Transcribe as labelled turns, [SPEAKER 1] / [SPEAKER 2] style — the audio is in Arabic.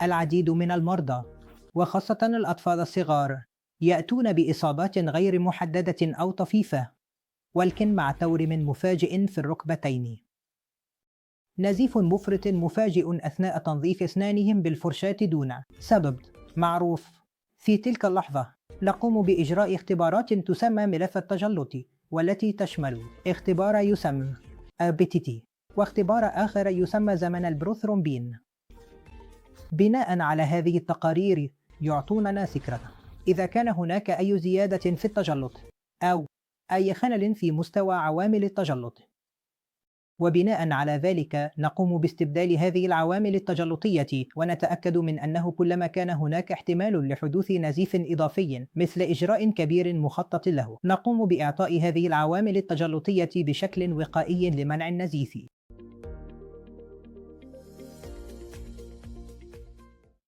[SPEAKER 1] العديد من المرضى، وخاصة الأطفال الصغار، يأتون بإصابات غير محددة أو طفيفة، ولكن مع تورم مفاجئ في الركبتين. نزيف مفرط مفاجئ أثناء تنظيف أسنانهم بالفرشاة دون سبب معروف. في تلك اللحظة نقوم بإجراء اختبارات تسمى ملف التجلط، والتي تشمل اختبار يسمى ABTT، واختبار آخر يسمى زمن البروثرومبين. بناء على هذه التقارير يعطوننا فكرة إذا كان هناك أي زيادة في التجلط أو أي خلل في مستوى عوامل التجلط، وبناء على ذلك نقوم باستبدال هذه العوامل التجلطية، ونتأكد من أنه كلما كان هناك احتمال لحدوث نزيف إضافي مثل إجراء كبير مخطط له، نقوم بإعطاء هذه العوامل التجلطية بشكل وقائي لمنع النزيف.